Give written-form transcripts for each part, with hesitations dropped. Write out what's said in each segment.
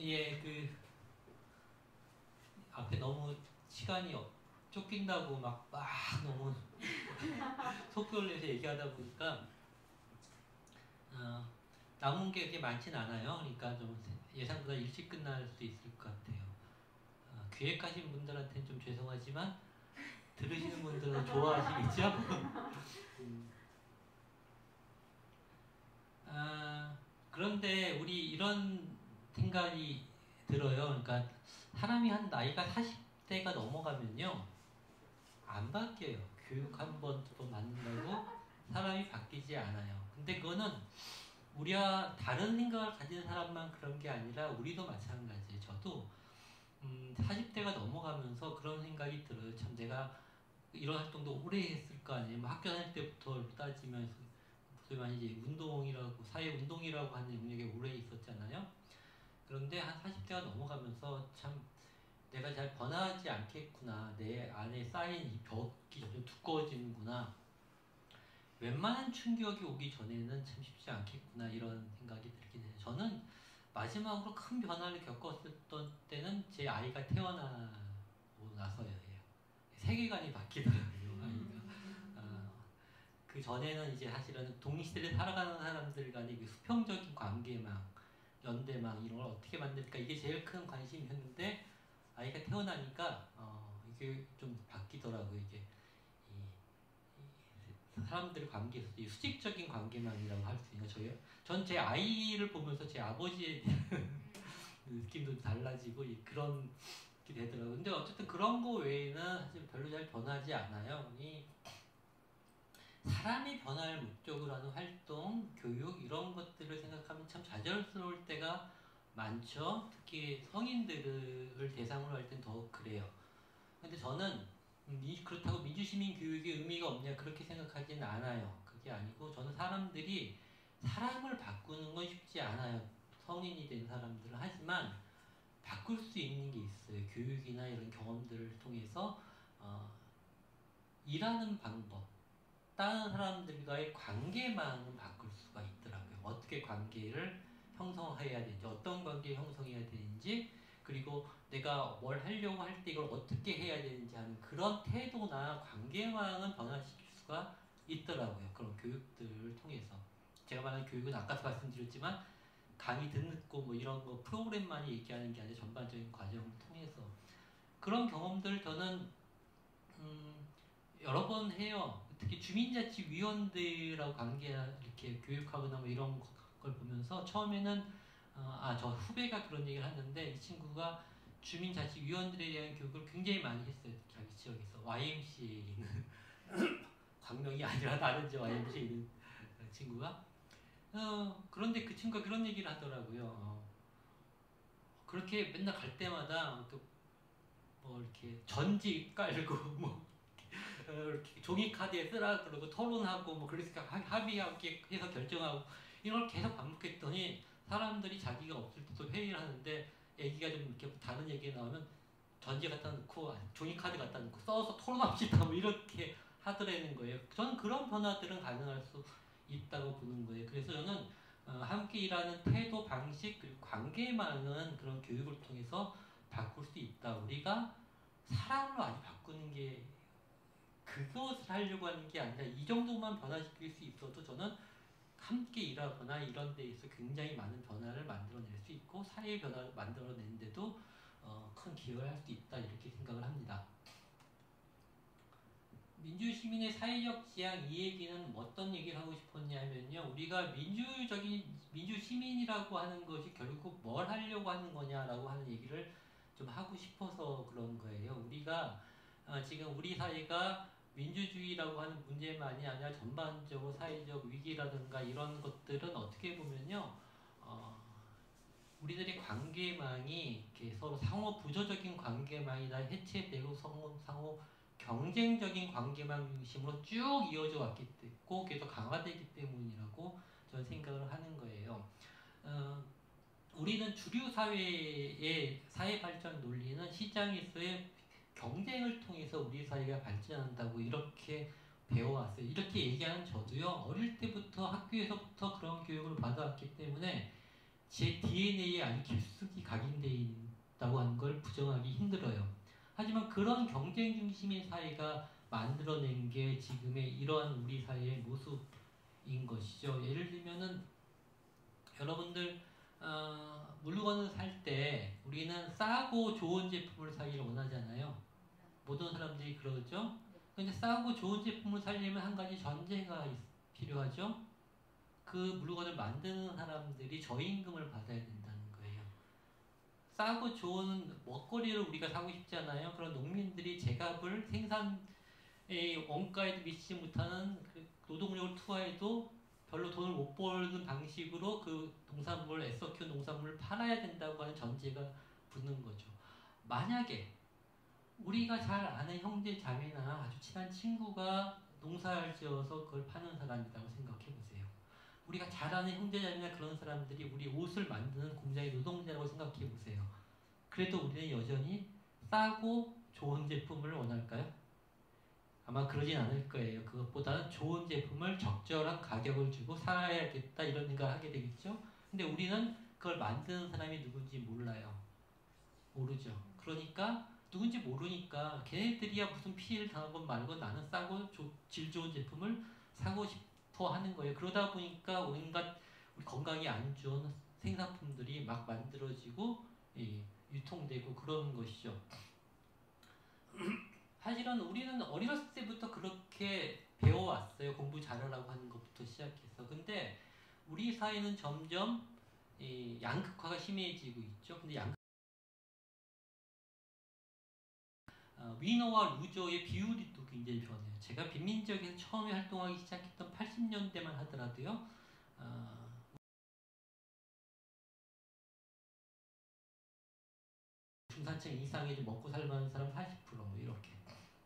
예, 앞에 너무 시간이 쫓긴다고 막 너무 속도를 내서 얘기하다 보니까 남은 게 그렇게 많진 않아요. 그러니까 좀 예상보다 일찍 끝날 수 있을 것 같아요. 기획하신 분들한테는 좀 죄송하지만 들으시는 분들은 좋아하시겠죠? 그런데 우리 이런 생각이 들어요. 그러니까 사람이 한 나이가 40대가 넘어가면요. 안 바뀌어요. 교육 한 번, 두 번 받는다고 사람이 바뀌지 않아요. 근데 그거는 우리와 다른 생각을 가진 사람만 그런 게 아니라 우리도 마찬가지예요. 저도 40대가 넘어가면서 그런 생각이 들어요. 참 내가 이런 활동도 오래 했을 거 아니에요. 뭐 학교 다닐 때부터 따지면 소위 말해 이제 운동이라고 사회 운동이라고 하는 영역에 오래 있었잖아요. 그런데 한 40대가 넘어가면서 참 내가 잘 변하지 않겠구나. 내 안에 쌓인 이 벽이 점점 두꺼워지는구나. 웬만한 충격이 오기 전에는 참 쉽지 않겠구나. 이런 생각이 들긴 해요. 저는 마지막으로 큰 변화를 겪었던 때는 제 아이가 태어나고 나서예요. 세계관이 바뀌더라고요, 아이가. 그 전에는 이제 사실은 동시대를 살아가는 사람들 간의 그 수평적인 관계망, 연대망 이런 걸 어떻게 만들까 이게 제일 큰 관심이었는데 아이가 태어나니까 이게 좀 바뀌더라고요. 이게 이 사람들 관계에서 이 수직적인 관계망이라고 할 수 있는 전 제 아이를 보면서 제 아버지에 대한 느낌도 달라지고 그런 게 되더라고요. 근데 어쨌든 그런 거 외에는 사실 별로 잘 변하지 않아요. 사람이 변화를 목적으로 하는 활동, 교육 이런 것들을 생각하면 참 좌절스러울 때가 많죠. 특히 성인들을 대상으로 할 땐 더 그래요. 근데 저는 그렇다고 민주시민 교육의 의미가 없냐 그렇게 생각하지는 않아요. 그게 아니고 저는 사람들이 사람을 바꾸는 건 쉽지 않아요. 성인이 된 사람들은. 하지만 바꿀 수 있는 게 있어요. 교육이나 이런 경험들을 통해서 일하는 방법, 다른 사람들과의 관계만은 바꿀 수가 있더라고요. 어떻게 관계를 형성해야 되는지, 어떤 관계 형성해야 되는지, 그리고 내가 뭘 하려고 할 때 이걸 어떻게 해야 되는지 하는 그런 태도나 관계망은 변화시킬 수가 있더라고요. 그런 교육들을 통해서. 제가 말하는 교육은 아까도 말씀드렸지만 강의 듣고 뭐 이런 거 프로그램만이 얘기하는 게 아니라 전반적인 과정을 통해서 그런 경험들을 저는 여러 번 해요. 특히 주민자치위원들하고 관계 이렇게 교육하거나 뭐 이런 걸 보면서 처음에는 저 후배가 그런 얘기를 하는데 이 친구가 주민자치위원들에 대한 교육을 굉장히 많이 했어요. 자기 지역에서 YMCA에 있는 광명이 아니라 다른 지 YMCA에 있는 친구가 그런데 그 친구가 그런 얘기를 하더라고요. 그렇게 맨날 갈 때마다 뭐 이렇게 전지 깔고 뭐 이렇게 종이 카드에 쓰라 그러고 토론하고 뭐 그래서 합의하고 해서 결정하고 이걸 계속 반복했더니 사람들이 자기가 없을 때도 회의를 하는데 얘기가 좀 이렇게 다른 얘기가 나오면 전지 갖다 놓고 종이 카드 갖다 놓고 써서 토론합시다 뭐 이렇게 하더라는 거예요. 저는 그런 변화들은 가능할 수 있다고 보는 거예요. 그래서 저는 함께 일하는 태도, 방식 그리고 관계만은 그런 교육을 통해서 바꿀 수 있다. 우리가 사람으로 아주 바꾸는 게 그것을 하려고 하는 게 아니라 이 정도만 변화시킬 수 있어도 저는 함께 일하거나 이런 데에서 굉장히 많은 변화를 만들어낼 수 있고 사회의 변화를 만들어내는데도 큰 기여를 할 수 있다 이렇게 생각을 합니다. 민주시민의 사회적 지향 이 얘기는 어떤 얘기를 하고 싶었냐면요. 우리가 민주시민이라고 하는 것이 결국 뭘 하려고 하는 거냐라고 하는 얘기를 좀 하고 싶어서 그런 거예요. 우리가 지금 우리 사회가 민주주의라고 하는 문제만이 아니라 전반적으로 사회적 위기라든가 이런 것들은 어떻게 보면요. 우리들의 관계망이 이렇게 서로 상호 부조적인 관계망이나 해체되고 상호 경쟁적인 관계망 중심으로 쭉 이어져 왔기 때문에 꼭 계속 강화되기 때문이라고 저는 생각을 하는 거예요. 우리는 주류 사회의 사회 발전 논리는 시장에서의 경쟁을 통해서 우리 사회가 발전한다고 이렇게 배워왔어요. 이렇게 얘기하는 저도요. 어릴 때부터 학교에서부터 그런 교육을 받아왔기 때문에 제 DNA에 아주 깊숙이 각인되어 있다고 하는 걸 부정하기 힘들어요. 하지만 그런 경쟁 중심의 사회가 만들어낸 게 지금의 이러한 우리 사회의 모습인 것이죠. 예를 들면은 여러분들 물건을 살 때 우리는 싸고 좋은 제품을 사기를 원하잖아요. 모든 사람들이 그러죠. 근데 싸고 좋은 제품을 사려면 한 가지 전제가 필요하죠. 그 물건을 만드는 사람들이 저임금을 받아야 된다는 거예요. 싸고 좋은 먹거리를 우리가 사고 싶잖아요. 그런 농민들이 제값을 생산의 원가에도 미치지 못하는 그 노동력을 투하해도 별로 돈을 못 벌는 방식으로 그 농산물을 애써 키운 농산물을 팔아야 된다고 하는 전제가 붙는 거죠. 만약에 우리가 잘 아는 형제 자매나 아주 친한 친구가 농사를 지어서 그걸 파는 사람이라고 생각해 보세요. 우리가 잘 아는 형제 자매나 그런 사람들이 우리 옷을 만드는 공장의 노동자라고 생각해 보세요. 그래도 우리는 여전히 싸고 좋은 제품을 원할까요? 아마 그러진 않을 거예요. 그것보다는 좋은 제품을 적절한 가격을 주고 살아야겠다 이런 생각을 하게 되겠죠. 근데 우리는 그걸 만드는 사람이 누군지 몰라요. 모르죠. 그러니까 누군지 모르니까 걔네들이야 무슨 피해를 당한 건 말고 나는 싸고 질 좋은 제품을 사고 싶어 하는 거예요. 그러다 보니까 온갖 우리 건강에 안 좋은 생산품들이 막 만들어지고 유통되고 그런 것이죠. 사실은 우리는 어렸을 때부터 그렇게 배워왔어요. 공부 잘하라고 하는 것부터 시작해서. 근데 우리 사회는 점점 양극화가 심해지고 있죠. 근데 위너와 루저의 비율이 또 굉장히 변해요. 제가 빈민지역에서 처음에 활동하기 시작했던 80년대만 하더라도요. 중산층 이상의 먹고 살만한 사람 40% 이렇게.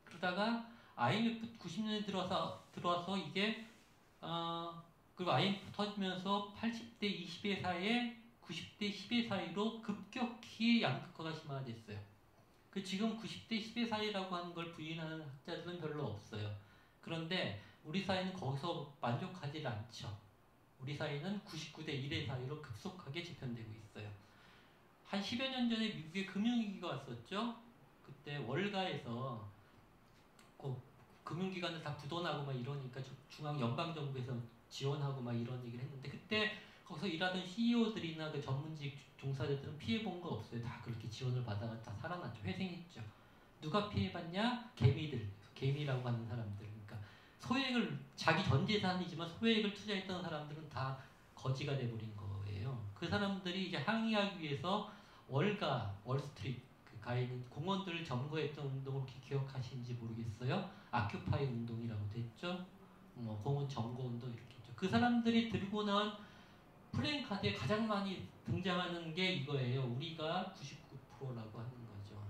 그러다가 IMF 90년에 들어와서 이게 그리고 IMF 터지면서 80대 20의 사이에 90대 10의 사이로 급격히 양극화가 심화됐어요. 지금 90대 10의 사이라고 하는 걸 부인하는 학자들은 별로 없어요. 그런데 우리 사회는 거기서 만족하지 않죠. 우리 사회는 99대 1의 사이로 급속하게 재편되고 있어요. 한 10여 년 전에 미국에 금융위기가 왔었죠. 그때 월가에서 금융기관들 다 부도나고 막 이러니까 중앙 연방정부에서 지원하고 막 이런 얘기를 했는데 그때 거기서 일하던 CEO들이나 그 전문직 종사자들은 피해본 거 없어요. 다 그렇게 지원을 받아가 다 살아났죠. 회생했죠. 누가 피해봤냐? 개미라고 하는 사람들. 그러니까 소액을 자기 전 재산이지만 소액을 투자했던 사람들은 다 거지가 돼버린 거예요. 그 사람들이 이제 항의하기 위해서 월스트리트 가 있는 공원들을 점거했던 운동을 혹시 기억하시는지 모르겠어요. 아큐파이 운동이라고 됐죠. 공원 점거 운동 이렇게 했죠. 그 사람들이 들고 나온 플랜카드에 가장 많이 등장하는 게 이거예요. 우리가 99%라고 하는 거죠.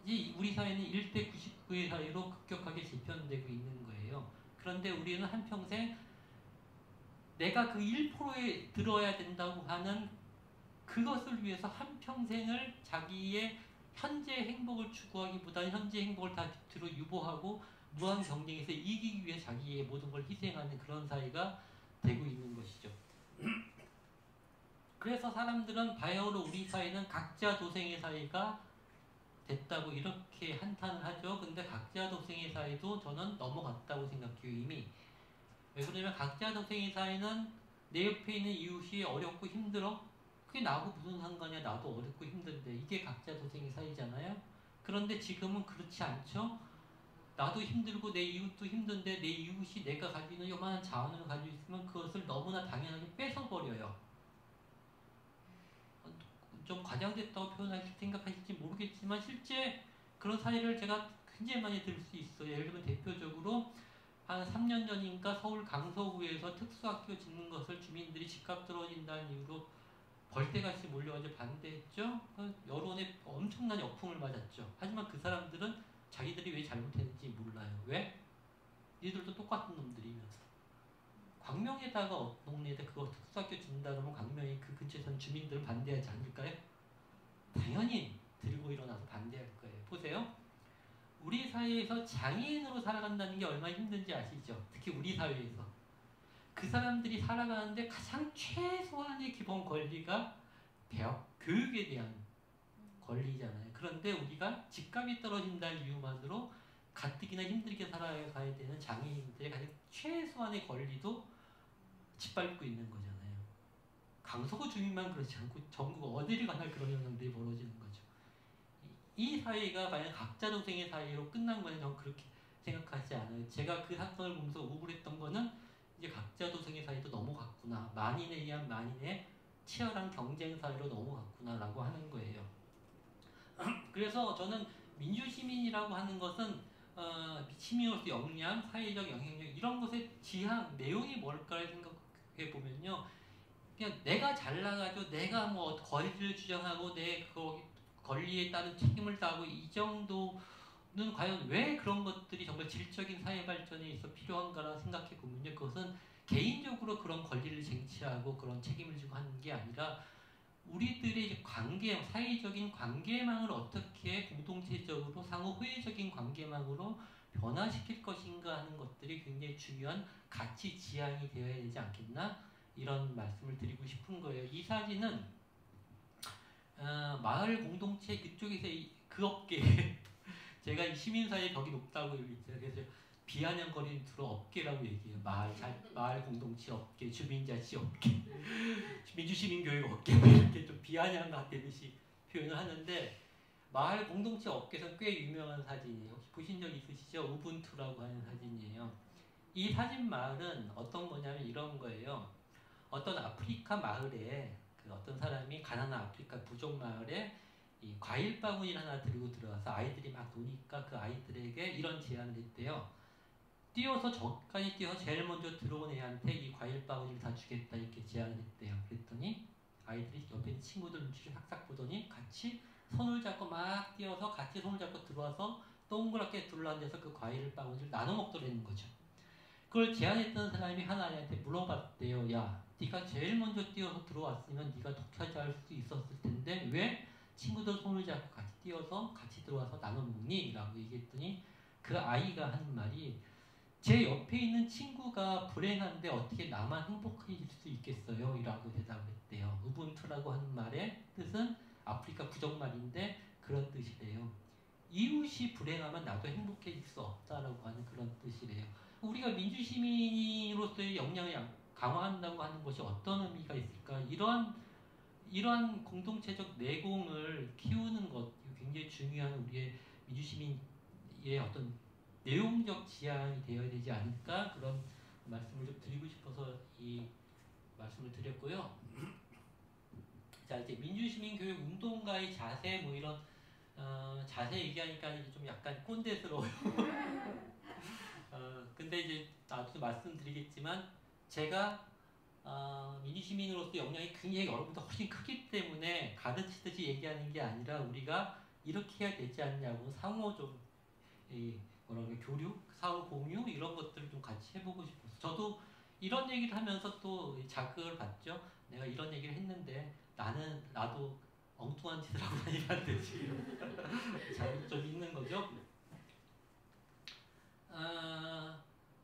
이제 우리 사회는 1대 99의 사회로 급격하게 재편되고 있는 거예요. 그런데 우리는 한평생 내가 그 1%에 들어야 된다고 하는 그것을 위해서 한평생을 자기의 현재 행복을 추구하기보다는 현재 행복을 다 뒤로 유보하고 무한 경쟁에서 이기기 위해 자기의 모든 걸 희생하는 그런 사회가 되고 있는 것이죠. 그래서 사람들은 바야흐로 우리 사회는 각자 도생의 사회가 됐다고 이렇게 한탄을 하죠. 근데 각자 도생의 사회도 저는 넘어갔다고 생각해요. 이미. 왜 그러냐면 각자 도생의 사회는 내 옆에 있는 이웃이 어렵고 힘들어? 그게 나하고 무슨 상관이야. 나도 어렵고 힘든데. 이게 각자 도생의 사회잖아요. 그런데 지금은 그렇지 않죠. 나도 힘들고 내 이웃도 힘든데 내 이웃이 내가 가지는 요만한 자원을 가지고 있으면 그것을 너무나 당연하게 뺏어버려요. 좀 과장됐다고 생각하실지 모르겠지만 실제 그런 사례를 제가 굉장히 많이 들 수 있어요. 예를 들면 대표적으로 한 3년 전인가 서울 강서구에서 특수학교 짓는 것을 주민들이 집값 떨어진다는 이유로 벌떼같이 몰려가지고 반대했죠. 여론에 엄청난 역풍을 맞았죠. 하지만 그 사람들은 자기들이 왜 잘못했는지 몰라요. 왜? 니들도 똑같은 놈들이면서. 광명에다가 동네에다 그거 특수학교 준다 그러면 광명에 그 근처에 사는 주민들은 반대하지 않을까요? 당연히 들고 일어나서 반대할 거예요. 보세요. 우리 사회에서 장애인으로 살아간다는 게 얼마나 힘든지 아시죠? 특히 우리 사회에서. 그 사람들이 살아가는데 가장 최소한의 기본 권리가 교육에 대한 권리잖아요. 그런데 우리가 집값이 떨어진다는 이유만으로 가뜩이나 힘들게 살아가야 되는 장애인들의 가장 최소한의 권리도 짓밟고 있는 거잖아요. 강서구 주민만 그렇지 않고 전국 어디를 가나 그런 현상들이 벌어지는 거죠. 이 사회가 과연 각자 도생의 사회로 끝난 거는 저는 그렇게 생각하지 않아요. 제가 그 사건을 보면서 우울했던 거는 이제 각자 도생의 사회도 넘어갔구나. 만인에 의한 만인의 치열한 경쟁 사회로 넘어갔구나라고 하는 거예요. 그래서 저는 민주시민이라고 하는 것은 시민으로서 역량, 사회적 영향력 이런 것의 지향, 내용이 뭘까를 생각해 보면요. 그냥 내가 잘나가지고 내가 뭐 권리를 주장하고 내 권리에 따른 책임을 다하고 이 정도는 과연 왜 그런 것들이 정말 질적인 사회 발전에 있어 필요한가라 생각해 보면요. 그것은 개인적으로 그런 권리를 쟁취하고 그런 책임을 지고 하는 게 아니라 우리들의 관계, 사회적인 관계망을 어떻게 공동체적으로 상호 호혜적인 관계망으로 변화시킬 것인가 하는 것들이 굉장히 중요한 가치 지향이 되어야 되지 않겠나? 이런 말씀을 드리고 싶은 거예요. 이 사진은 마을 공동체 그쪽에서 그 업계 제가 이 시민사회 벽이 높다고 얘기했잖아요. 그래서 비아냥거리는 주로 업계라고 얘기해요. 마을 공동체 업계, 주민자치 업계, 민주시민교육 업계 이렇게 좀 비아냥 같듯이 표현을 하는데 마을 공동체 업계에서 꽤 유명한 사진이에요. 혹시 보신 적 있으시죠? 우분투라고 하는 사진이에요. 이 사진 마을은 어떤 거냐면 이런 거예요. 어떤 아프리카 마을에 어떤 사람이 가난한 아프리카 부족 마을에 이 과일 바구니 하나 들고 들어와서 아이들이 막 노니까 그 아이들에게 이런 제안을 했대요. 뛰어서 저까지 뛰어서 제일 먼저 들어온 애한테 이 과일 바구니를 다 주겠다 이렇게 제안을 했대요. 그랬더니 아이들이 옆에 있는 친구들 눈치를 싹싹 보더니 같이 손을 잡고 막 뛰어서 같이 손을 잡고 들어와서 동그랗게 둘러앉아서 그 과일 바구니를 나눠 먹더라는 거죠. 그걸 제안했던 사람이 하나님한테 물어봤대요. 야, 네가 제일 먼저 뛰어서 들어왔으면 네가 독차지할 수 있었을 텐데 왜 친구들 손을 잡고 같이 뛰어서 같이 들어와서 나눠 먹니? 라고 얘기했더니 그 아이가 하는 말이 제 옆에 있는 친구가 불행한데 어떻게 나만 행복해질 수 있겠어요? 라고 대답했대요. 우분투라고 하는 말의 뜻은 아프리카 부족말인데 그런 뜻이래요. 이웃이 불행하면 나도 행복해질 수 없다라고 하는 그런 뜻이래요. 우리가 민주시민으로서의 역량을 강화한다고 하는 것이 어떤 의미가 있을까? 이러한 공동체적 내공을 키우는 것 굉장히 중요한 우리의 민주시민의 어떤 내용적 지향이 되어야 되지 않을까? 그런 말씀을 좀 드리고 싶어서 이 말씀을 드렸고요. 자, 이제 민주시민 교육 운동가의 자세 뭐 이런 자세 얘기하니까 이제 좀 약간 꼰대스러워요. 근데 이제 나도 말씀드리겠지만 제가 민주시민으로서 역량이 굉장히 여러분보다 훨씬 크기 때문에 가르치듯이 얘기하는 게 아니라 우리가 이렇게 해야 되지 않냐고 상호 좀 교류, 상호 공유 이런 것들을 좀 같이 해보고 싶어서 저도 이런 얘기를 하면서 또 자극을 받죠. 내가 이런 얘기를 했는데 나도 엉뚱한 짓을 하고 다니는 듯이 자극 좀 있는 거죠.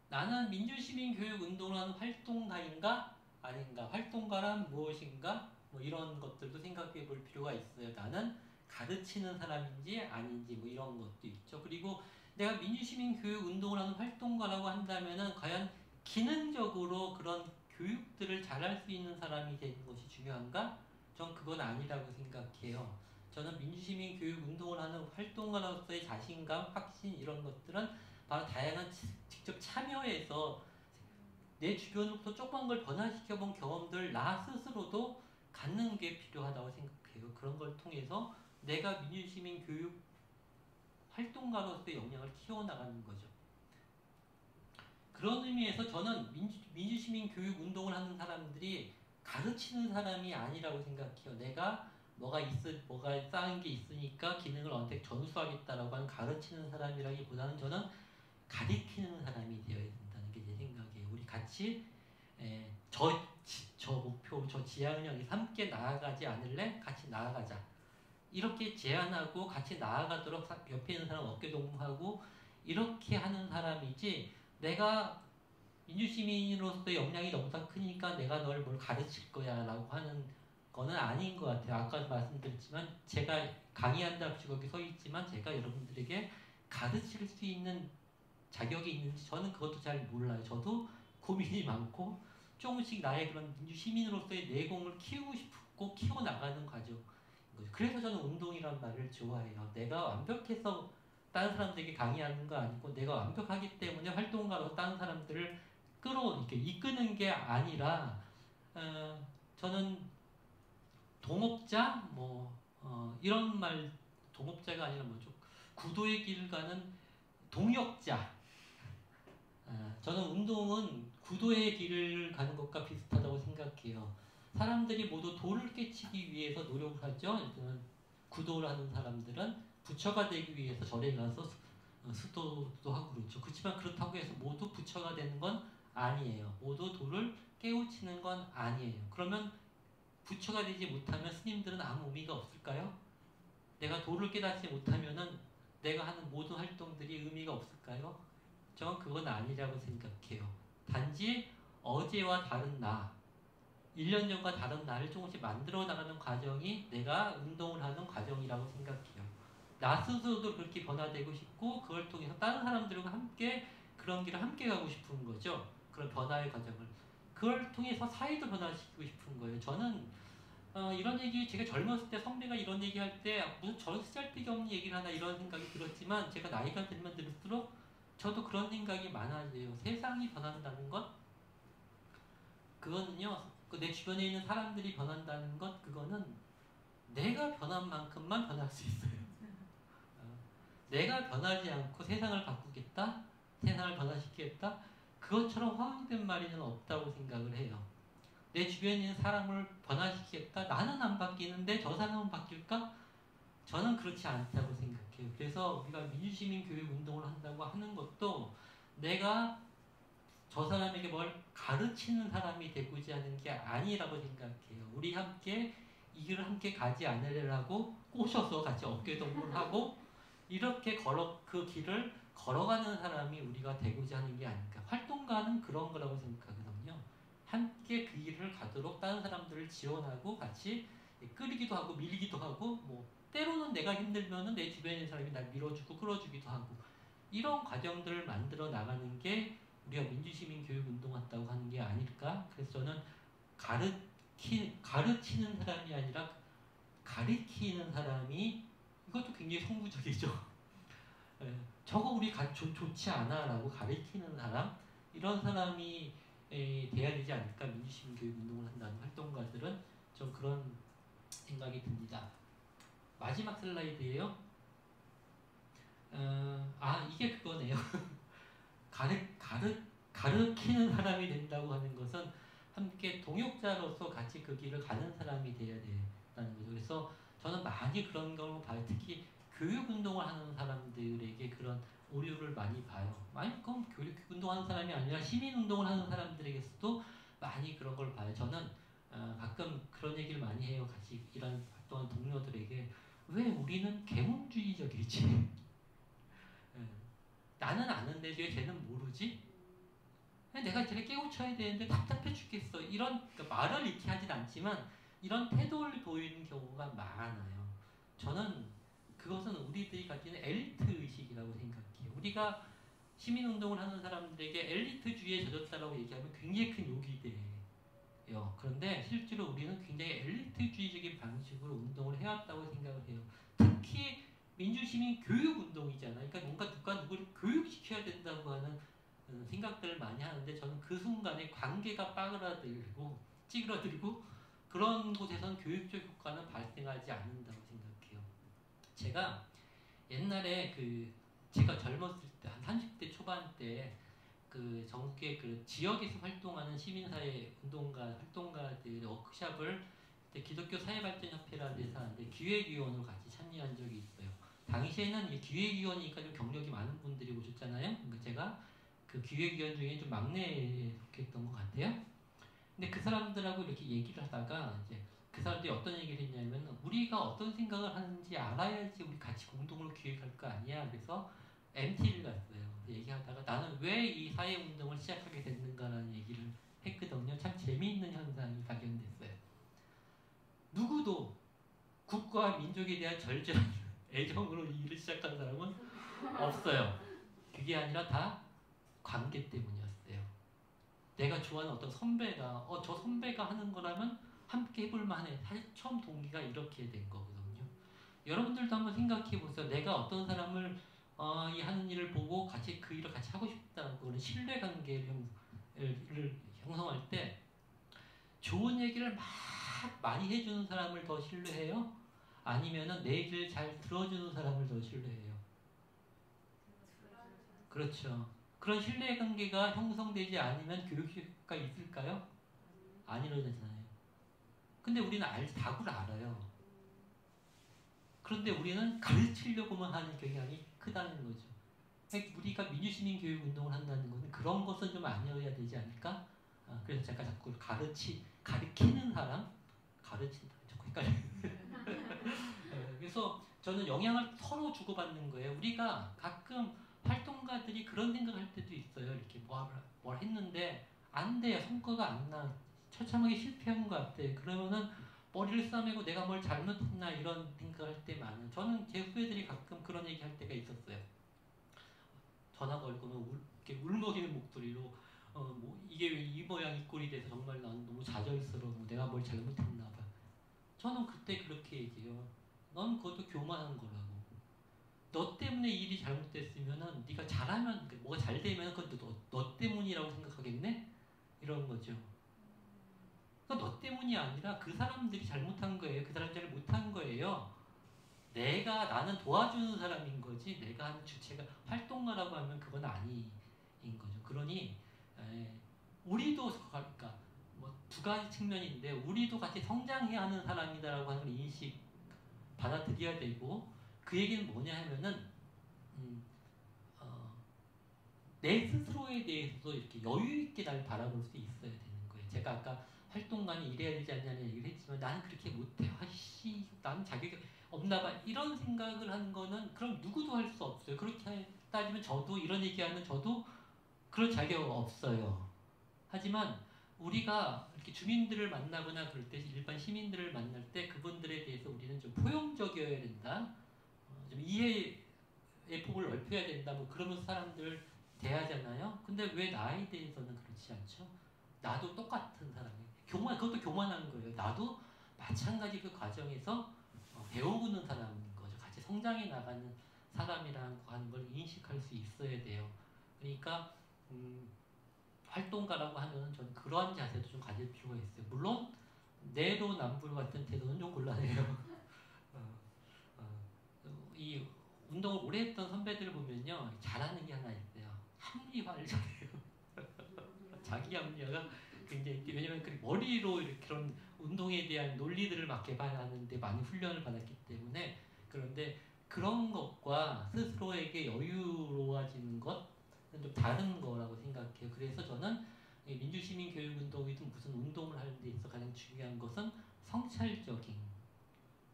나는 민주시민 교육 운동을 하는 활동가인가? 아닌가? 활동가란 무엇인가? 뭐 이런 것들도 생각해 볼 필요가 있어요. 나는 가르치는 사람인지 아닌지 뭐 이런 것도 있죠. 그리고 내가 민주시민 교육 운동을 하는 활동가라고 한다면은 과연 기능적으로 그런 교육들을 잘할 수 있는 사람이 되는 것이 중요한가? 전 그건 아니라고 생각해요. 저는 민주시민 교육 운동을 하는 활동가로서의 자신감, 확신 이런 것들은 바로 다양한 직접 참여해서 내 주변으로부터 조그만 걸 변화시켜본 경험들 나 스스로도 갖는 게 필요하다고 생각해요. 그런 걸 통해서 내가 민주시민 교육 활동가로서의 역량을 키워나가는 거죠. 그런 의미에서 저는 민주시민 교육 운동을 하는 사람들이 가르치는 사람이 아니라고 생각해요. 내가 뭐가 쌓은 게 있으니까 기능을 언택 전수하겠다라고 하는 가르치는 사람이라기보다는 저는 가리키는 사람이 되어야 된다는 게 제 생각이에요. 우리 같이 저 목표, 저 지향을 향해 함께 나아가지 않을래? 같이 나아가자. 이렇게 제안하고 같이 나아가도록 옆에 있는 사람 어깨 동무하고 이렇게 하는 사람이지 내가 민주시민으로서의 역량이 너무 다 크니까 내가 널 뭘 가르칠 거야 라고 하는 거는 아닌 것 같아요. 아까 말씀드렸지만 제가 강의한다고 거기 서 있지만 제가 여러분들에게 가르칠 수 있는 자격이 있는지 저는 그것도 잘 몰라요. 저도 고민이 많고 조금씩 나의 그런 민주 시민으로서의 내공을 키우고 싶고 키워나가는 과정. 그래서 저는 운동이란 말을 좋아해요. 내가 완벽해서 다른 사람들에게 강의하는 거 아니고 내가 완벽하기 때문에 활동가로 다른 사람들을 이렇게 이끄는 게 아니라 저는 동업자 이런 말 동업자가 아니라 뭐죠? 구도의 길을 가는 동역자. 저는 운동은 구도의 길을 가는 것과 비슷하다고 생각해요. 사람들이 모두 도를 깨치기 위해서 노력을 하죠. 구도를 하는 사람들은 부처가 되기 위해서 절에 가서 수도도 하고 그렇죠. 그렇지만 그렇다고 해서 모두 부처가 되는 건 아니에요. 모두 도를 깨우치는 건 아니에요. 그러면 부처가 되지 못하면 스님들은 아무 의미가 없을까요? 내가 도를 깨닫지 못하면은 내가 하는 모든 활동들이 의미가 없을까요? 저는 그건 아니라고 생각해요. 단지 어제와 다른 나, 1년 전과 다른 나를 조금씩 만들어 나가는 과정이 내가 운동을 하는 과정이라고 생각해요. 나 스스로도 그렇게 변화되고 싶고 그걸 통해서 다른 사람들과 함께 그런 길을 함께 가고 싶은 거죠. 그런 변화의 과정을. 그걸 통해서 사회도 변화시키고 싶은 거예요. 저는 이런 얘기 제가 젊었을 때 선배가 이런 얘기할 때 무슨 저런 쓰잘데기 없는 얘기를 하나 이런 생각이 들었지만 제가 나이가 들면 들수록 저도 그런 생각이 많아져요. 세상이 변한다는 것 그거는요. 내 주변에 있는 사람들이 변한다는 것 그거는 내가 변한 만큼만 변할 수 있어요. 내가 변하지 않고 세상을 바꾸겠다, 세상을 변화시키겠다 그것처럼 허황된 말이는 없다고 생각을 해요. 내 주변에 있는 사람을 변화시키겠다. 나는 안 바뀌는데 저 사람은 바뀔까? 저는 그렇지 않다고 생각해요. 그래서 우리가 민주시민 교육 운동을 한다고 하는 것도 내가 저 사람에게 뭘 가르치는 사람이 되고자 하는 게 아니라고 생각해요. 우리 함께 이 길을 함께 가지 않으려고 꼬셔서 같이 어깨동무하고 이렇게 그 길을 걸어가는 사람이 우리가 되고자 하는 게 아닐까. 활동가는 그런 거라고 생각하거든요. 함께 그 길을 가도록 다른 사람들을 지원하고 같이 끌기도 하고 밀기도 하고 때로는 내가 힘들면은 내 주변에 있는 사람이 날 밀어주고 끌어주기도 하고 이런 과정들을 만들어 나가는 게 우리가 민주시민 교육 운동한다고 하는 게 아닐까? 그래서 저는 가르치는 사람이 아니라 가리키는 사람이 이것도 굉장히 성부적이죠. 저거 우리 좋지 않아 라고 가리키는 사람 이런 사람이 돼야 되지 않을까. 민주시민 교육 운동을 한다는 활동가들은 좀 그런 생각이 듭니다. 마지막 슬라이드예요. 이게 그거네요. 가르치는 사람이 된다고 하는 것은 함께 동역자로서 같이 그 길을 가는 사람이 돼야 된다는 거죠. 그래서 저는 많이 그런 걸 봐요. 특히 교육운동을 하는 사람들에게 그런 오류를 많이 봐요. 그럼 교육운동하는 사람이 아니라 시민운동을 하는 사람들에게서도 많이 그런 걸 봐요. 저는 가끔 그런 얘기를 많이 해요. 같이 이런 활동하는 동료들에게 왜 우리는 계몽주의적이지? 나는 아는데 왜 쟤는 모르지? 내가 쟤를 깨우쳐야 되는데 답답해 죽겠어. 그러니까 말을 이렇게 하진 않지만 이런 태도를 보이는 경우가 많아요. 저는 그것은 우리들이 가지는 엘리트 의식이라고 생각해요. 우리가 시민운동을 하는 사람들에게 엘리트주의에 젖었다라고 얘기하면 굉장히 큰 욕이 돼요. 그런데 실제로 우리는 굉장히 엘리트주의적인 방식으로 운동을 해왔다고 생각을 해요. 특히 민주시민 교육운동이잖아요. 그러니까 뭔가 누가 누구를 교육시켜야 된다고 하는 생각들을 많이 하는데 저는 그 순간에 관계가 빠그라들고 찌그러들고 그런 곳에선 교육적 효과는 발생하지 않는다고 생각해요. 제가 옛날에 제가 젊었을 때 한 30대 초반 때 전국의 지역에서 활동하는 시민사회 활동가들 워크숍을 기독교 사회발전협회라는 데서 하는데 기획위원으로 같이 참여한 적이 있어요. 당시에는 기획위원이니까 좀 경력이 많은 분들이 오셨잖아요. 그러니까 제가 그 기획위원 중에 좀 막내에 속했던 것 같아요. 근데 그 사람들하고 이렇게 얘기를 하다가 이제 그 사람들이 어떤 얘기를 했냐면 우리가 어떤 생각을 하는지 알아야지 우리 같이 공동으로 기획할 거 아니야. 그래서 MT를 갔어요. 얘기하다가 나는 왜 이 사회운동을 시작하게 됐는가라는 얘기를 했거든요. 참 재미있는 현상이 발견됐어요. 국가와 민족에 대한 절절한 애정으로 일을 시작한 사람은 없어요. 그게 아니라 다 관계 때문이었어요. 내가 좋아하는 어떤 선배가 저 선배가 하는 거라면 함께 해볼 만해. 사실 처음 동기가 이렇게 된 거거든요. 여러분들도 한번 생각해 보세요. 내가 어떤 사람을 이 하는 일을 보고 같이 그 일을 같이 하고 싶다는 신뢰관계를 형성할 때 좋은 얘기를 막 많이 해주는 사람을 더 신뢰해요? 아니면은 내 얘기를 잘 들어주는 사람을 더 신뢰해요? 그렇죠. 그런 신뢰관계가 형성되지 않으면 교육효과가 있을까요? 안 이루어지잖아요. 근데 우리는 답을 알아요. 그런데 우리는 가르치려고만 하는 경향이 크다는 거죠. 우리가 민주시민 교육 운동을 한다는 것은 그런 것은 좀 아니어야 되지 않을까? 그래서 제가 자꾸 가르치는 사람, 가르친다. 자꾸 헷갈려요. 그래서 저는 영향을 서로 주고받는 거예요. 우리가 가끔 활동가들이 그런 생각할 때도 있어요. 이렇게 뭘 했는데 안 돼요. 성과가 안 나. 처참하게 실패한 것 같아. 그러면은 머리를 싸매고 내가 뭘 잘못했나 이런 생각할 때 많아요. 저는 제 후배들이 가끔 그런 얘기할 때가 있었어요. 전화 걸고는 이렇게 울먹이는 목소리로 뭐 이게 왜 이 모양 이 꼴이 돼서 정말 난 너무 좌절스러워. 내가 뭘 잘못했나 봐. 저는 그때 그렇게 얘기해요. 넌 그것도 교만한 거라고. 너 때문에 일이 잘못됐으면은 네가 잘하면 뭐가 잘 되면 그것도 너 때문이라고 생각하겠네? 이런 거죠. 그러니까 너 때문이 아니라 그 사람들이 잘못한 거예요. 그 사람들이 못한 거예요. 나는 도와주는 사람인 거지 내가 하는 주체가 활동가라고 하면 그건 아닌 거죠. 그러니 우리도 그러니까 뭐 두 가지 측면인데 우리도 같이 성장해야 하는 사람이다라고 하는 인식 받아들여야 되고 그 얘기는 뭐냐 하면은 내 스스로에 대해서도 이렇게 여유 있게 날 바라볼 수 있어야 되는 거예요. 제가 아까 활동가는 이래야 되지 않냐는 얘기를 했지만 나는 그렇게 못해. 아이씨, 나는 자격이 없나 봐. 이런 생각을 하는 거는 그럼 누구도 할 수 없어요. 그렇게 따지면 저도 이런 얘기하는 저도 그런 자격 없어요. 하지만 우리가 이렇게 주민들을 만나거나 그럴 때 일반 시민들을 만날 때 그분들에 대해서 우리는 좀 포용적이어야 된다. 좀 이해의 폭을 넓혀야 된다. 뭐 그러면서 사람들 대하잖아요. 근데 왜 나에 대해서는 그렇지 않죠? 나도 똑같은 사람이에요. 그것도 교만한 거예요. 나도 마찬가지 그 과정에서 배우고는 사람인 거죠. 같이 성장해 나가는 사람이라는 걸 인식할 수 있어야 돼요. 그러니까 활동가라고 하면 저는 그러한 자세도 좀 가질 필요가 있어요. 물론 내로남불 같은 태도는 좀 곤란해요. 이 운동을 오래 했던 선배들을 보면요 잘하는 게 하나 있어요. 합리화를 잘해요. 자기 합리화가 굉장히 왜냐면 그 머리로 이렇게 그런 운동에 대한 논리들을 막 개발하는데 많이 훈련을 받았기 때문에 그런데 그런 것과 스스로에게 여유로워지는 것은 좀 다른 거라고 생각해요. 그래서 저는 민주시민교육운동이든 무슨 운동을 하는 데 있어 가장 중요한 것은 성찰적인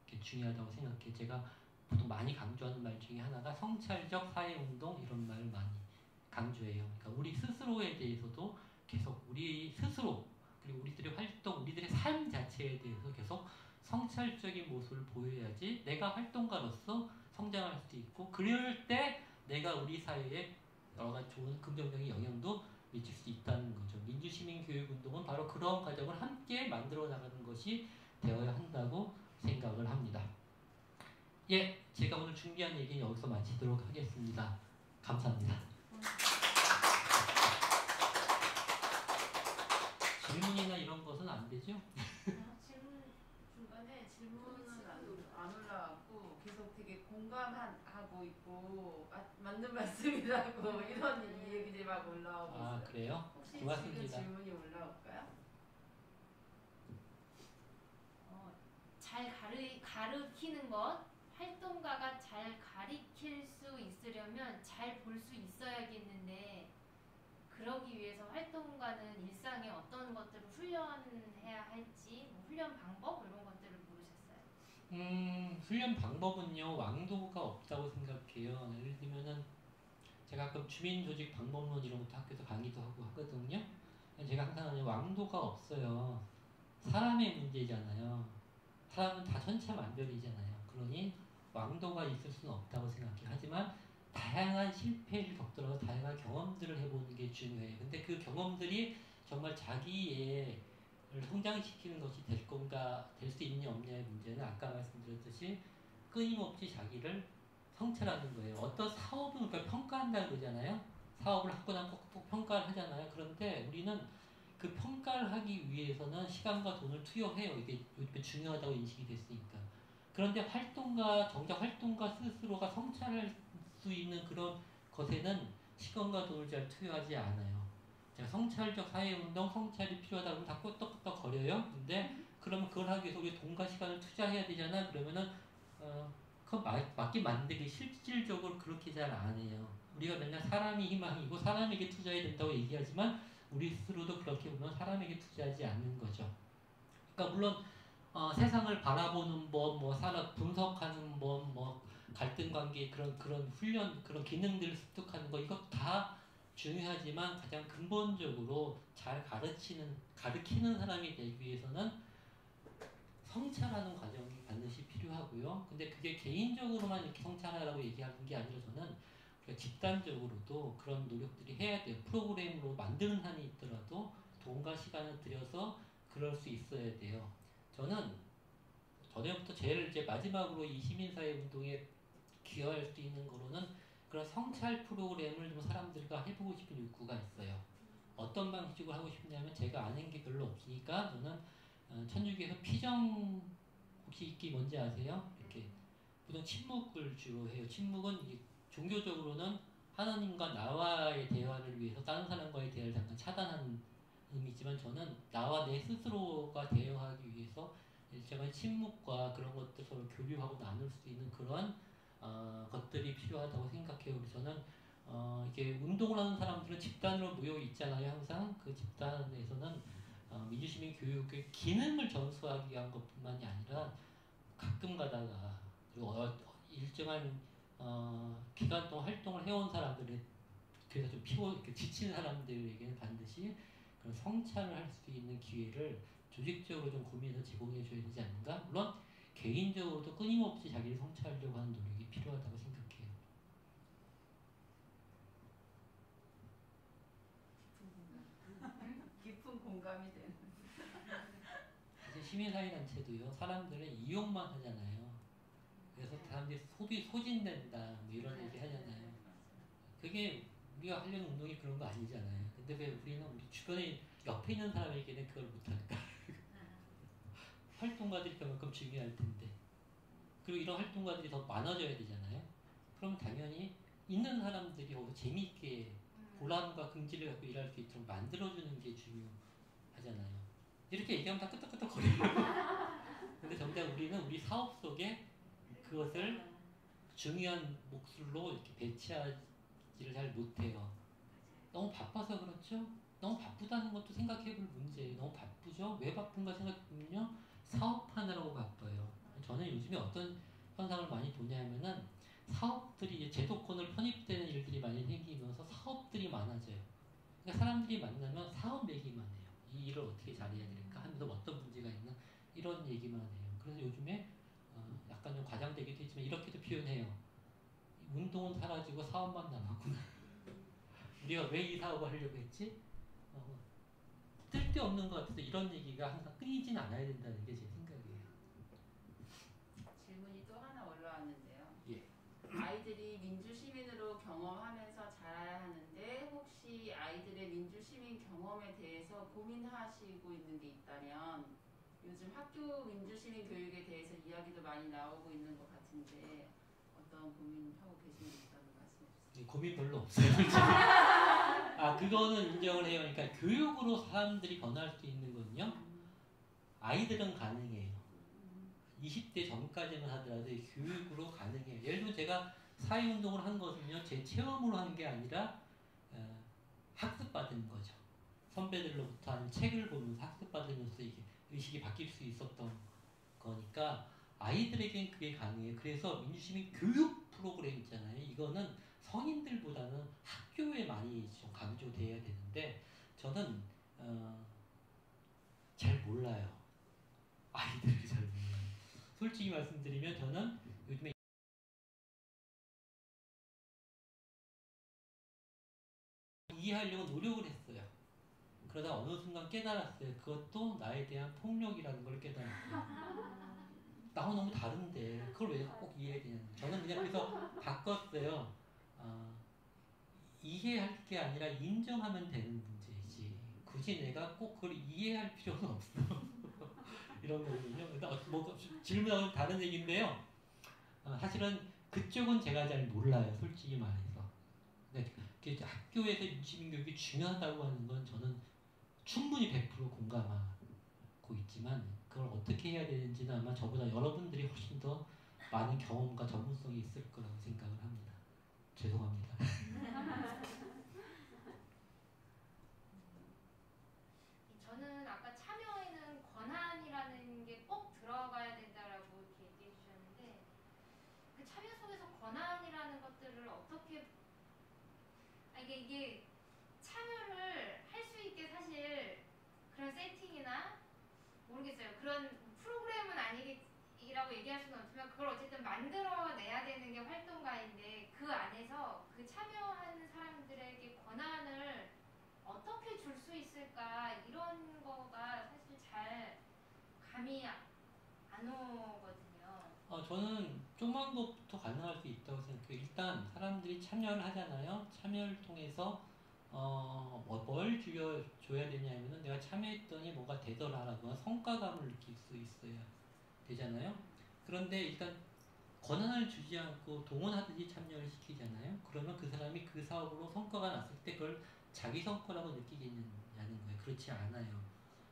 게 중요하다고 생각해요. 제가 보통 많이 강조하는 말 중에 하나가 성찰적 사회운동 이런 말을 많이 강조해요. 그러니까 우리 스스로에 대해서도 계속 우리 스스로 그리고 우리들의 활동, 우리들의 삶 자체에 대해서 계속 성찰적인 모습을 보여야지 내가 활동가로서 성장할 수 있고 그럴 때 내가 우리 사회에 여러 가지 좋은 긍정적인 영향도 미칠 수 있다는 거죠. 민주시민교육운동은 바로 그런 과정을 함께 만들어 나가는 것이 되어야 한다고 생각을 합니다. 예, 제가 오늘 준비한 얘기는 여기서 마치도록 하겠습니다. 감사합니다. 질문이나 이런 것은 안 되죠? 질문 중간에 질문은 안 올라왔고 계속 되게 공감하고 있고 맞는 말씀이라고 이런 얘기들이 막 올라오고 있어요. 아 그래요? 혹시 고맙습니다. 지금 질문이 올라올까요? 잘 가르치는 것, 활동가가 잘 가르칠 수 있으려면 잘 볼 수 있어야겠는데 그러기 위해서 활동가는 일상에 어떤 것들을 훈련해야 할지 뭐 훈련 방법 이런 것들을 물으셨어요. 훈련 방법은요 왕도가 없다고 생각해요. 예를 들면은 제가 가끔 주민조직 방법론 이런 것도 학교에서 강의도 하고 하거든요. 제가 항상 하는 왕도가 없어요. 사람의 문제잖아요. 사람은 다 천차만별이잖아요. 그러니 왕도가 있을 수는 없다고 생각해요. 하지만 다양한 실패를 겪더라도 다양한 경험들을 해보는 게 중요해요. 근데 그 경험들이 정말 자기의 성장시키는 것이 될 건가, 될 수 있냐 없냐의 문제는 아까 말씀드렸듯이 끊임없이 자기를 성찰하는 거예요. 어떤 사업은 그러니까 평가한다 그러잖아요. 사업을 하고 나면 꼭 평가를 하잖아요. 그런데 우리는 그 평가를 하기 위해서는 시간과 돈을 투여해요. 이게 요즘에 중요하다고 인식이 됐으니까. 그런데 정작 활동가 스스로가 성찰할 수 있는 그런 것에는 시간과 돈을 잘 투여하지 않아요. 제가 성찰적 사회운동, 성찰이 필요하다 그러면 다 끄떡끄떡 거려요. 근데 그러면 그걸 하기 위해서 우리 돈과 시간을 투자해야 되잖아. 그러면은 그거 맞게 만들기 실질적으로 그렇게 잘 안 해요. 우리가 맨날 사람이 희망이고 사람에게 투자해야 된다고 얘기하지만 우리 스스로도 그렇게 보면 사람에게 투자하지 않는 거죠. 그러니까 물론 세상을 바라보는 법, 뭐 분석하는 법, 뭐 갈등 관계 그런 훈련, 그런 기능들을 습득하는 거 이거 다 중요하지만 가장 근본적으로 잘 가르치는 사람이 되기 위해서는 성찰하는 과정이 반드시 필요하고요. 근데 그게 개인적으로만 이렇게 성찰하라고 얘기하는 게 아니라 저는 집단적으로도 그런 노력들이 해야 돼요. 프로그램으로 만드는 한이 있더라도 돈과 시간을 들여서 그럴 수 있어야 돼요. 저는 전에부터 제일 이제 마지막으로 이 시민사회 운동에 기여할 수 있는 거로는 그런 성찰 프로그램을 좀 사람들과 해보고 싶은 욕구가 있어요. 어떤 방식으로 하고 싶냐면 제가 아는 게 별로 없으니까 저는 천주교에서 피정 혹시 읽기 뭔지 아세요? 이렇게 보통 침묵을 주로 해요. 침묵은 이게 종교적으로는 하나님과 나와의 대화를 위해서 다른 사람과의 대화를 잠깐 차단하는 의미지만 저는 나와 내 스스로가 대화하기 위해서 일정한 침묵과 그런 것들 서로 교류하고 나눌 수 있는 그런 것들이 필요하다고 생각해요. 그래서 저는 이게 운동을 하는 사람들은 집단으로 모여 있잖아요. 항상 그 집단에서는 민주시민 교육의 기능을 전수하기 위한 것뿐만이 아니라 가끔 가다가 그리고 일정한 기간 동안 활동을 해온 사람들의 그래서 좀 이렇게 지친 사람들에게는 반드시 그런 성찰을 할 수 있는 기회를 조직적으로 좀 고민해서 제공해 줘야 되지 않는가? 물론 개인적으로도 끊임없이 자기를 성찰하려고 하는 노력이 필요하다고 생각해요. 깊은 공감이 되는. 사실 시민사회단체도요, 사람들은 이용만 하잖아요. 그래서 사람들이 소진된다, 뭐 이런 얘기 하잖아요. 그게 우리가 하려는 운동이 그런 거 아니잖아요. 근데 왜 우리는 우리 주변에 옆에 있는 사람에게는 그걸 못할까? 활동가들이 그만큼 중요할 텐데. 그리고 이런 활동가들이 더 많아져야 되잖아요. 그럼 당연히 있는 사람들이 거기서 재미있게 보람과 긍지를 갖고 일할 수 있도록 만들어주는 게 중요하잖아요. 이렇게 얘기하면 다 끄떡끄떡 거려요. 근데 정작 우리는 우리 사업 속에 그것을 중요한 몫으로 이렇게 배치하지를 잘 못해요. 너무 바빠서 그렇죠? 너무 바쁘다는 것도 생각해볼 문제예요. 너무 바쁘죠? 왜 바쁜가 생각해보면요. 사업하느라고 바빠요. 저는 요즘에 어떤 현상을 많이 보냐면은 사업들이 제도권을 편입되는 일들이 많이 생기면서 사업들이 많아져요. 그러니까 사람들이 만나면 사업 얘기만 해요. 이 일을 어떻게 잘해야 될까 하면서 어떤 문제가 있나 이런 얘기만 해요. 그래서 요즘에 약간 좀 과장되기도 했지만 이렇게도 표현해요. 운동은 사라지고 사업만 남았구나. 우리가 왜 이 사업을 하려고 했지? 쓸데없는 것 같아서 이런 얘기가 항상 끊이진 않아야 된다는 게 제 생각이에요. 질문이 또 하나 올라왔는데요. 예. 아이들이 민주시민으로 경험하면서 자라야 하는데 혹시 아이들의 민주시민 경험에 대해서 고민하시고 있는 게 있다면 요즘 학교 민주시민 교육에 대해서 이야기도 많이 나오고 있는 것 같은데 어떤 고민하고 계시는 게 있다는 말씀해 주세요. 고민 별로 없어요. 그거는 인정을 해요. 그러니까 교육으로 사람들이 변할 수 있는 건요. 아이들은 가능해요. 20대 전까지만 하더라도 교육으로 가능해요. 예를 들면 제가 사회운동을 한 것은요. 제 체험으로 한 게 아니라 학습받은 거죠. 선배들로부터 한 책을 보면서 학습받으면서 이게 의식이 바뀔 수 있었던 거니까 아이들에겐 그게 가능해요. 그래서 민주시민 교육 프로그램 있잖아요. 이거는 성인들보다는 학교에 많이 좀 강조돼야 되는데 저는 잘 몰라요. 아이들이 잘 몰라요. 솔직히 말씀드리면 저는 요즘에 이해하려고 노력을 했어요. 그러다 어느 순간 깨달았어요. 그것도 나에 대한 폭력이라는 걸 깨달았어요. 나하고 너무 다른데 그걸 왜 꼭 이해해야 되냐. 저는 그냥 그래서 바꿨어요. 어, 이해할 게 아니라 인정하면 되는 문제이지. 굳이 내가 꼭 그걸 이해할 필요는 없어. 이런 거거든요. 뭐 질문하고 다른 얘기인데요. 사실은 그쪽은 제가 잘 몰라요. 솔직히 말해서. 근데 학교에서 유시민 교육이 중요하다고 하는 건 저는 충분히 100% 공감하고 있지만 그걸 어떻게 해야 되는지는 아마 저보다 여러분들이 훨씬 더 많은 경험과 전문성이 있을 거라고 생각을 합니다. 죄송합니다. 저는 아까 참여에는 권한이라는 게 꼭 들어가야 된다라고 이렇게 얘기해 주셨는데 그 참여 속에서 권한이라는 것들을 어떻게 이게 참여를 할 수 있게 사실 그런 세팅이나 모르겠어요. 그런 프로그램은 아니라고 얘기할 수는 없지만 그걸 어쨌든 만들어내야 되는 게 활동가인데 그 안에서 그 참여하는 사람들에게 권한을 어떻게 줄 수 있을까 이런 거가 사실 잘 감이 안 오거든요. 저는 조그만 것부터 가능할 수 있다고 생각해요. 일단 사람들이 참여를 하잖아요. 참여를 통해서 뭘 줘야 되냐면은 내가 참여했더니 뭐가 되더라라고 성과감을 느낄 수 있어야 되잖아요. 그런데 일단 권한을 주지 않고 동원하듯이 참여를 시키잖아요. 그러면 그 사람이 그 사업으로 성과가 났을 때 그걸 자기 성과라고 느끼겠냐는 거예요. 그렇지 않아요.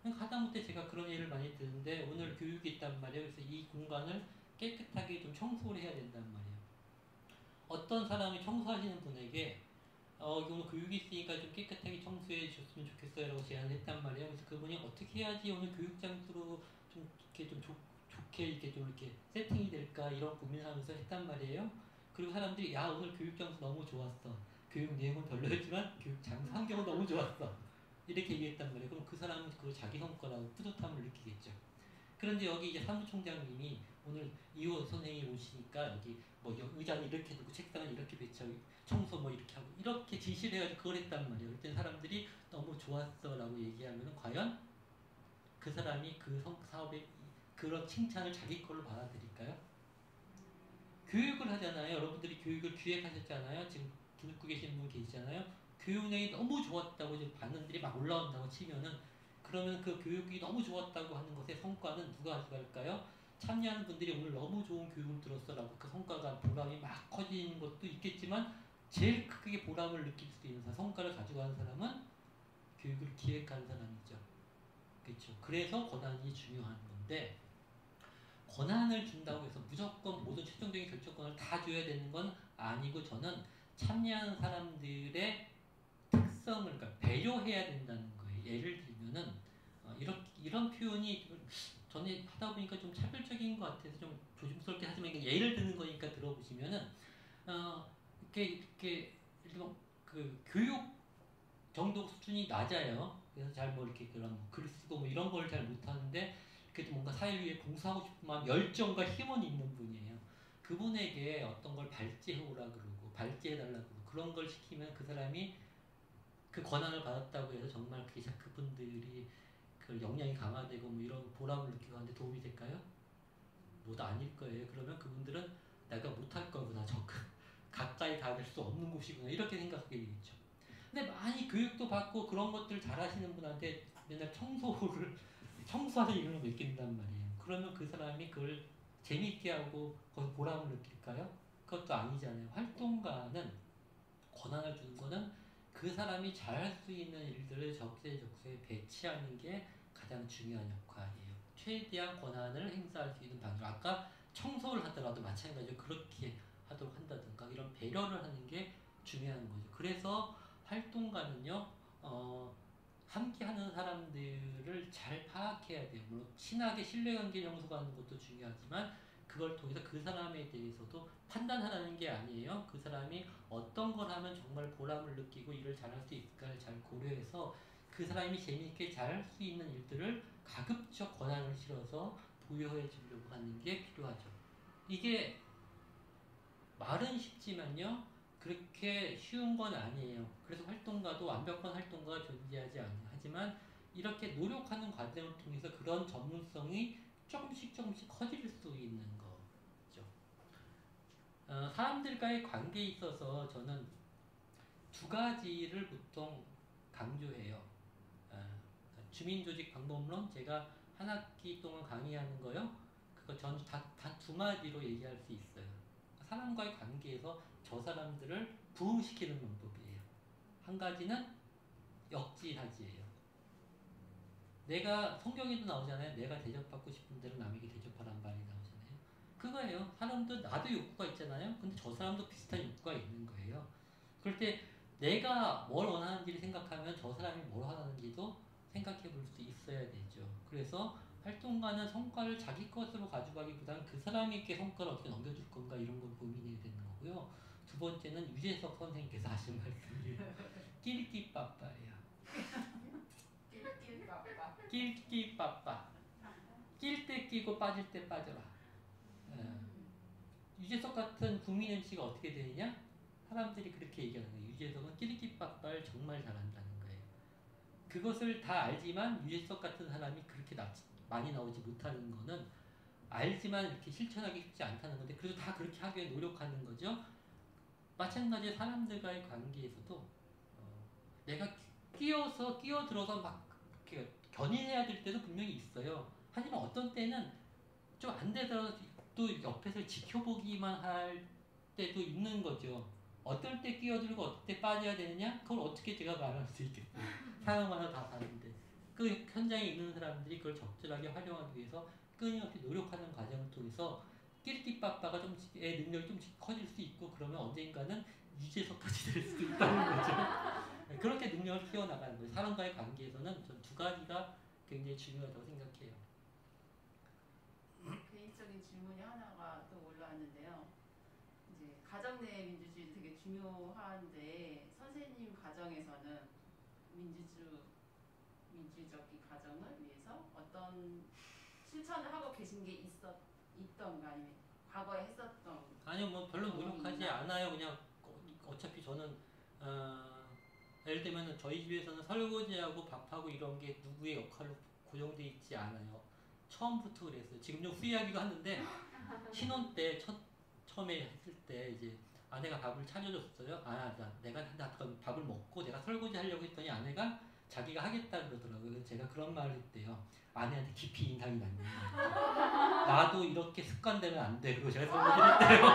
그러니까 하다못해 제가 그런 예를 많이 드는데 오늘 교육이 있단 말이에요. 그래서 이 공간을 깨끗하게 좀 청소를 해야 된단 말이에요. 어떤 사람이 청소하시는 분에게 오늘 교육이 있으니까 좀 깨끗하게 청소해 주셨으면 좋겠어요 라고 제안을 했단 말이에요. 그래서 그분이 어떻게 해야지 오늘 교육 장소로 좀 이렇게 좀 좋게 이렇게 좀 이렇게 세팅이 될까 이런 고민을 하면서 했단 말이에요. 그리고 사람들이 야 오늘 교육 장소 너무 좋았어. 교육 내용은 별로였지만 교육 장소 환경은 너무 좋았어. 이렇게 얘기했단 말이에요. 그럼 그 사람은 그 자기 성과라고 뿌듯함을 느끼겠죠. 그런데 여기 이제 사무총장님이 오늘 이호 선생님이 오시니까 여기 뭐 의자를 이렇게 두고 책상을 이렇게 배치하고 청소 뭐 이렇게 하고 이렇게 지시를 해가지고 그걸 했단 말이에요. 그때 사람들이 너무 좋았어 라고 얘기하면 과연 그 사람이 그 사업의 그런 칭찬을 자기 걸로 받아들일까요? 교육을 하잖아요. 여러분들이 교육을 기획하셨잖아요. 지금 듣고 계신 분 계시잖아요. 교육 내용이 너무 좋았다고 이제 반응들이 막 올라온다고 치면은 그러면 그 교육이 너무 좋았다고 하는 것의 성과는 누가 가져갈까요? 참여하는 분들이 오늘 너무 좋은 교육을 들었어라고 그 성과가 보람이 막 커지는 것도 있겠지만 제일 크게 보람을 느낄 수 있는 성과를 가져가는 사람은 교육을 기획하는 사람이죠. 그렇죠. 그래서 권한이 중요한 건데 권한을 준다고 해서 무조건 모든 최종적인 결정권을 다 줘야 되는 건 아니고 저는 참여하는 사람들의 특성을 그러니까 배려해야 된다는 거예요. 예를 들면은 이런 표현이 전에 하다 보니까 좀 차별적인 것 같아서 좀 조심스럽게 하지만 예를 드는 거니까 들어보시면은 이렇게 예를 들면 그 교육 정도 수준이 낮아요. 그래서 잘 뭐 이렇게 그런 글 쓰고 뭐 이런 걸 잘 못하는데 그래도 뭔가 사회 위에 봉사하고 싶은 마음, 열정과 힘은 있는 분이에요. 그분에게 어떤 걸 발제해오라 그러고 발제해달라고 그러고 그런 걸 시키면 그 사람이 그 권한을 받았다고 해서 정말 그분들이 그 역량이 강화되고 뭐 이런 보람을 느끼고 하는데 도움이 될까요? 모두 아닐 거예요. 그러면 그분들은 내가 못할 거구나. 가까이 가될 수 없는 곳이구나. 이렇게 생각하게 되겠죠. 근데 많이 교육도 받고 그런 것들 잘 하시는 분한테 맨날 청소하는 일을 맡긴단 말이에요. 그러면 그 사람이 그걸 재미있게 하고 거기서 보람을 느낄까요? 그것도 아니잖아요. 활동가는 권한을 주는 거는 그 사람이 잘할 수 있는 일들을 적재적소에 배치하는 게 가장 중요한 역할이에요. 최대한 권한을 행사할 수 있는 방법. 아까 청소를 하더라도 마찬가지로 그렇게 하도록 한다든가 이런 배려를 하는 게 중요한 거죠. 그래서 활동가는요, 함께 하는 사람들을 잘 파악해야 돼요. 물론 친하게 신뢰관계를 형성하는 것도 중요하지만 그걸 통해서 그 사람에 대해서도 판단하라는 게 아니에요. 그 사람이 어떤 걸 하면 정말 보람을 느끼고 일을 잘할 수 있을까를 잘 고려해서 그 사람이 재미있게 잘할 수 있는 일들을 가급적 권한을 실어서 부여해 주려고 하는 게 필요하죠. 이게 말은 쉽지만요. 그렇게 쉬운 건 아니에요. 그래서 활동가도 완벽한 활동가가 존재하지 하지만 이렇게 노력하는 과정을 통해서 그런 전문성이 조금씩 커질 수 있는 거죠. 사람들과의 관계에 있어서 저는 두 가지를 보통 강조해요. 주민조직 방법론, 제가 한 학기 동안 강의하는 거요. 그거 전 다 두 마디로 얘기할 수 있어요. 사람과의 관계에서 저 사람들을 부흥시키는 방법이에요. 한 가지는 역지사지예요. 내가 성경에도 나오잖아요. 내가 대접받고 싶은 대로 남에게 대접하라는 말이 나오잖아요. 그거예요. 사람도 나도 욕구가 있잖아요. 근데 저 사람도 비슷한 욕구가 있는 거예요. 그럴 때 내가 뭘 원하는지를 생각하면 저 사람이 뭘 원하는지도 생각해 볼 수 있어야 되죠. 그래서 활동가는 성과를 자기 것으로 가져가기보다는 그 사람에게 성과를 어떻게 넘겨줄 건가 이런 걸 고민해야 되는 거고요. 두 번째는 유재석 선생님께서 하신 말씀이 낄끼빠빠예요. 낄끼빠빠. 낄 때 끼고 빠질 때 빠져라. 유재석 같은 국민 MC가 어떻게 되느냐? 사람들이 그렇게 얘기하는 거예요. 유재석은 낄끼빠빠를 정말 잘한다는 거예요. 그것을 다 알지만 유재석 같은 사람이 그렇게 많이 나오지 못하는 거는 알지만 이렇게 실천하기 쉽지 않다는 건데 그래도 다 그렇게 하기 위해 노력하는 거죠. 마찬가지로 사람들과의 관계에서도 내가 끼어들어서 막 이렇게 견인해야 될 때도 분명히 있어요. 하지만 어떤 때는 좀 안 돼서 또 옆에서 지켜보기만 할 때도 있는 거죠. 어떨 때 끼어들고 어떨 때 빠져야 되느냐? 그걸 어떻게 제가 말할 수 있겠어요. 상황마다 다 다른데 그 현장에 있는 사람들이 그걸 적절하게 활용하기 위해서 끊임없이 노력하는 과정을 통해서 끼리끼빠빠가 좀의 능력이 좀 커질 수 있고 그러면 언젠가는 유재석까지 될 수도 있다는 거죠. 그렇게 능력을 키워나가는 거예요. 사람과의 관계에서는 전 두 가지가 굉장히 중요하다고 생각해요. 개인적인 질문이 하나가 또 올라왔는데요. 이제 가정 내 민주주의 되게 중요한데 선생님 가정에서는 민주적 이 가정을 위해서 어떤 실천을 하고 계신 게 있던가 아니면 과거에 했었던 아니요, 뭐 별로 노력하지 않아요. 그냥 어차피 저는 예를 들면 저희 집에서는 설거지하고 밥하고 이런 게 누구의 역할로 고정돼 있지 않아요. 처음부터 그랬어요. 지금 좀 후회하기도 하는데 신혼 때 처음에 했을 때 이제 아내가 밥을 차려줬어요. 내가 밥을 먹고 내가 설거지 하려고 했더니 아내가 자기가 하겠다 그러더라고요. 그래서 제가 그런 말을 했대요. 아내한테 깊이 인상이 났네요. 나도 이렇게 습관되면 안 돼. 그리고 제가 설거지를 했대요.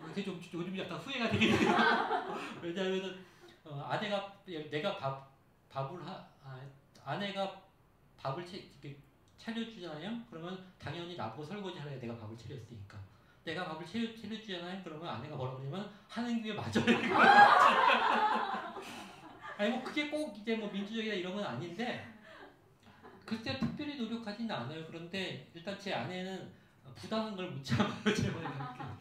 그게 좀 요즘 약간 후회가 되긴 해요. 왜냐하면 아내가 밥을 차려주잖아요. 그러면 당연히 나보고 설거지 하래. 내가 밥을 차렸으니까. 내가 밥을 차려주잖아요. 그러면 아내가 뭐라고 하냐면 하는 김에 맞아요. 아니 뭐 그게 꼭 이제 뭐 민주적이다 이런 건 아닌데 글쎄 특별히 노력하지는 않아요. 그런데 일단 제 아내는 부당한 걸 못 참아요. 제가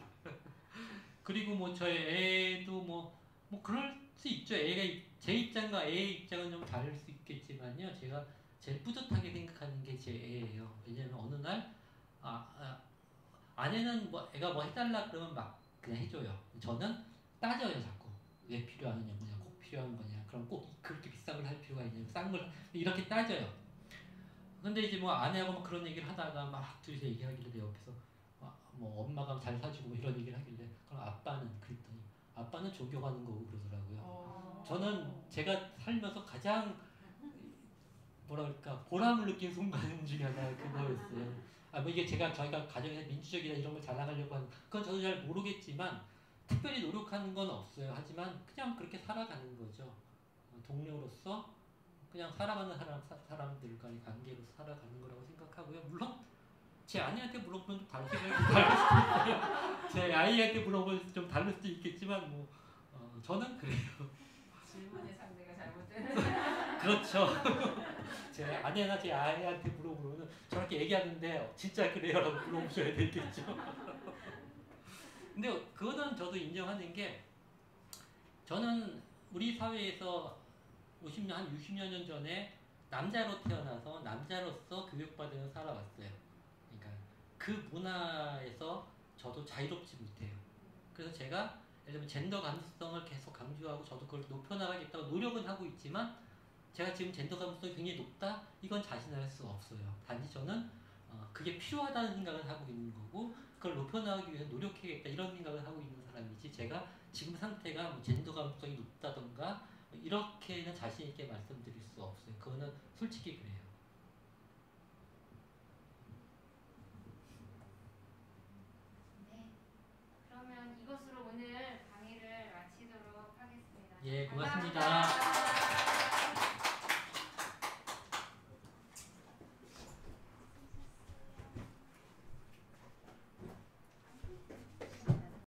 그리고 뭐 저희 애도 뭐 그럴 수 있죠. 제 입장과 애의 입장은 좀 다를 수 있겠지만요. 제가 제일 뿌듯하게 생각하는 게 제 애예요. 왜냐면 어느 날 아내는 뭐 애가 뭐 해달라 그러면 막 그냥 해줘요. 저는 따져요 자꾸. 왜 필요하느냐, 뭐냐, 꼭 필요한 거냐. 그럼 꼭 그렇게 비싼 걸 할 필요가 있냐, 싼 걸 이렇게 따져요. 근데 이제 뭐 아내하고 막 그런 얘기를 하다가 막 둘이서 얘기하길래 내 옆에서 뭐 엄마가 잘 사주고 뭐 이런 얘기를 하길래 그럼 아빠는 그랬더니 아빠는 존경하는 거고 그러더라고요. 저는 제가 살면서 가장 뭐랄까 보람을 느낀 순간 중에 하나가 그거였어요. 뭐 이게 저희가 가정에서 민주적이다 이런 걸 자랑하려고 하는 그건 저도 잘 모르겠지만 특별히 노력하는 건 없어요. 하지만 그냥 그렇게 살아가는 거죠. 동료로서 그냥 살아가는 사람들과의 관계로서 살아가는 거라고 생각하고요. 물론 제 아내한테 물어보면 좀 다를 수도 있어요. 제 아이한테 물어보면 좀 다를 수도 있겠지만 뭐 저는 그래요. 질문의 상대가 잘못된. 그렇죠. 제 아내나 제 아이한테 물어보면 저렇게 얘기하는데 진짜 그래요라고 물어보셔야 되겠죠. 근데 그거는 저도 인정하는 게 저는 우리 사회에서 50년, 한 60여 년 전에 남자로 태어나서 남자로서 교육받으며 살아왔어요. 그러니까 그 문화에서 저도 자유롭지 못해요. 그래서 제가 예를 들면 젠더 감수성을 계속 강조하고 저도 그걸 높여나가겠다고 노력은 하고 있지만 제가 지금 젠더 감수성이 굉장히 높다? 이건 자신할 수 없어요. 단지 저는 그게 필요하다는 생각을 하고 있는 거고 그걸 높여나가기 위해서 노력해야겠다 이런 생각을 하고 있는 사람이지 제가 지금 상태가 뭐 젠더 감수성이 높다던가 이렇게는 자신 있게 말씀드릴 수 없어요. 그거는 솔직히 그래요. 네. 그러면 이것으로 오늘 강의를 마치도록 하겠습니다. 예, 감사합니다. 고맙습니다.